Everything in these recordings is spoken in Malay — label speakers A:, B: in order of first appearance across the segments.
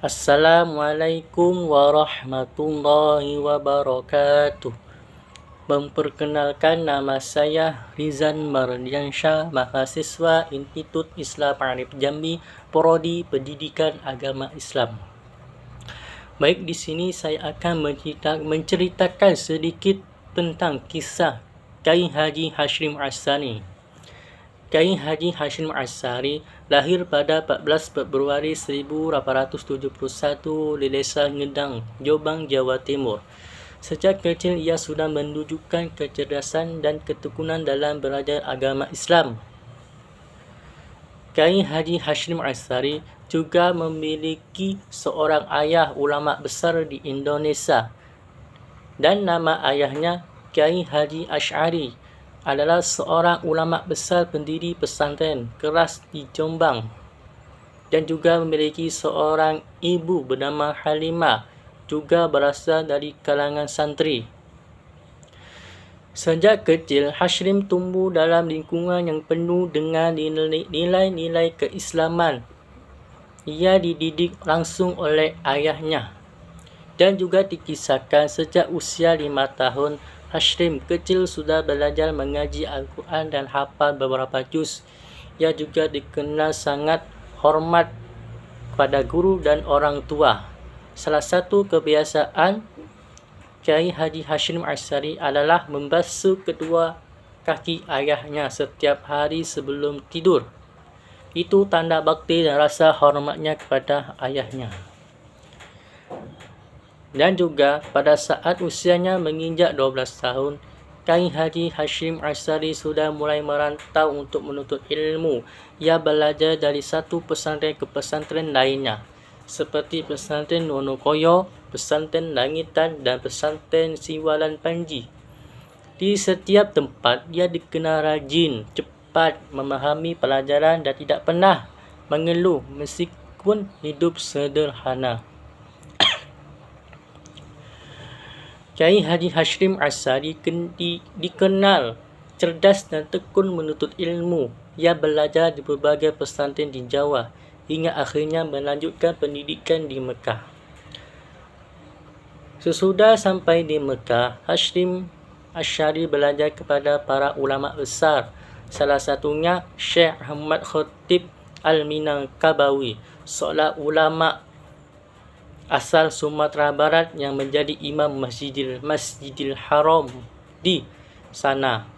A: Assalamualaikum warahmatullahi wabarakatuh. Memperkenalkan, nama saya Rizan Mardiansyah, mahasiswa Institut Islam Arif Jambi, Prodi Pendidikan Agama Islam. Baik, di sini saya akan menceritakan sedikit tentang kisah Kiai Haji Hashim Ash'ari. Kiai Haji Hashim Ash'ari lahir pada 14 Februari 1871 di Desa Ngedang, Jombang, Jawa Timur. Sejak kecil ia sudah menunjukkan kecerdasan dan ketekunan dalam belajar agama Islam. Kiai Haji Hashim Ash'ari juga memiliki seorang ayah ulama besar di Indonesia, dan nama ayahnya Kiai Haji Ash'ari adalah seorang ulama besar pendiri pesantren keras di Jombang, dan juga memiliki seorang ibu bernama Halimah, juga berasal dari kalangan santri. Sejak kecil, Hashim tumbuh dalam lingkungan yang penuh dengan nilai-nilai keislaman. Ia dididik langsung oleh ayahnya, dan juga dikisahkan sejak usia 5 tahun, Hashim kecil sudah belajar mengaji Al-Quran dan hafal beberapa juz. Ia juga dikenal sangat hormat kepada guru dan orang tua. Salah satu kebiasaan Kiai Haji Hashim Ash'ari adalah membasuh kedua kaki ayahnya setiap hari sebelum tidur. Itu tanda bakti dan rasa hormatnya kepada ayahnya. Dan juga pada saat usianya menginjak 12 tahun, Kiai Haji Hashim Ash'ari sudah mulai merantau untuk menuntut ilmu. Ia belajar dari satu pesantren ke pesantren lainnya, seperti pesantren Wonokoyo, pesantren Langitan, dan pesantren Siwalan Panji. Di setiap tempat, dia dikenal rajin, cepat memahami pelajaran dan tidak pernah mengeluh meskipun hidup sederhana. Kiai Haji Hashim Ash'ari dikenal cerdas dan tekun menuntut ilmu. Ia belajar di berbagai pesantren di Jawa, hingga akhirnya melanjutkan pendidikan di Mekah. Sesudah sampai di Mekah, Hashim Ash'ari belajar kepada para ulama besar, salah satunya Syekh Ahmad Khatib Al-Minangkabawi, seorang ulama asal Sumatera Barat yang menjadi imam Masjidil Haram di sana.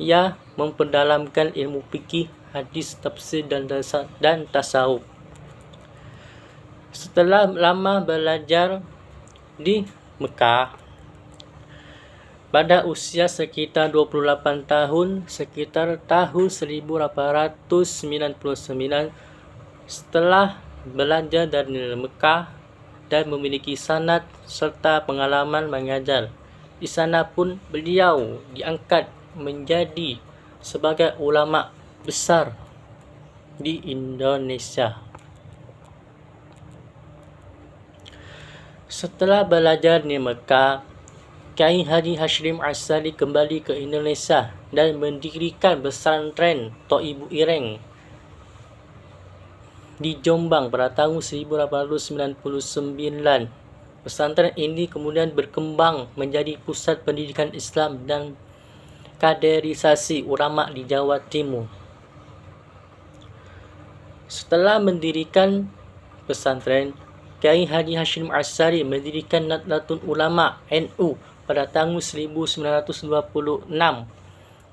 A: Ia memperdalamkan ilmu fikih, hadis, tafsir, dan tasawuf. Setelah lama belajar di Mekah, pada usia sekitar 28 tahun, sekitar tahun 1899, setelah belajar dari Mekah dan memiliki sanad serta pengalaman mengajar, di sana pun beliau diangkat menjadi sebagai ulama besar di Indonesia. Setelah belajar di Mekah, Kiai Haji Hashim Ash'ari kembali ke Indonesia dan mendirikan pesantren Thoibul Ireng di Jombang pada tahun 1899. Pesantren ini kemudian berkembang menjadi pusat pendidikan Islam dan kaderisasi ulama di Jawa Timur. Setelah mendirikan pesantren, Kiai Haji Hashim Ash'ari mendirikan Nahdlatul Ulama NU pada tahun 1926.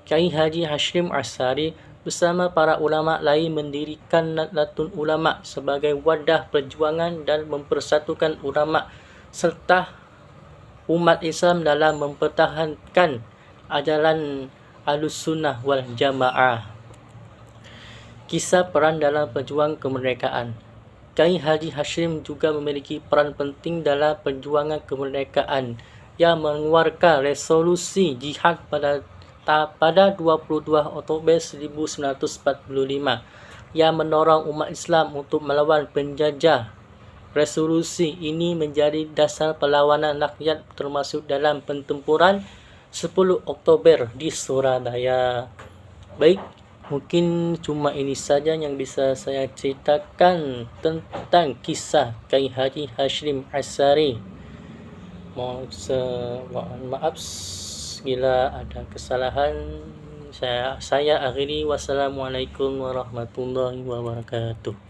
A: Kiai Haji Hashim Ash'ari bersama para ulama lain mendirikan Nahdlatul Ulama sebagai wadah perjuangan dan mempersatukan ulama serta umat Islam dalam mempertahankan ajaran Ahlussunnah wal Jamaah. Kisah peran dalam perjuangan kemerdekaan. Kiai Haji Hashim juga memiliki peran penting dalam perjuangan kemerdekaan. Ia mengeluarkan resolusi jihad pada 22 Oktober 1945. Ia mendorong umat Islam untuk melawan penjajah. Resolusi ini menjadi dasar perlawanan rakyat termasuk dalam pertempuran 10 Oktober di Surabaya. Baik, Mungkin cuma ini saja yang bisa saya ceritakan tentang kisah Kiai Haji Hashim Ash'ari. Mohon maaf bila ada kesalahan. Saya akhiri. Wassalamualaikum warahmatullahi wabarakatuh.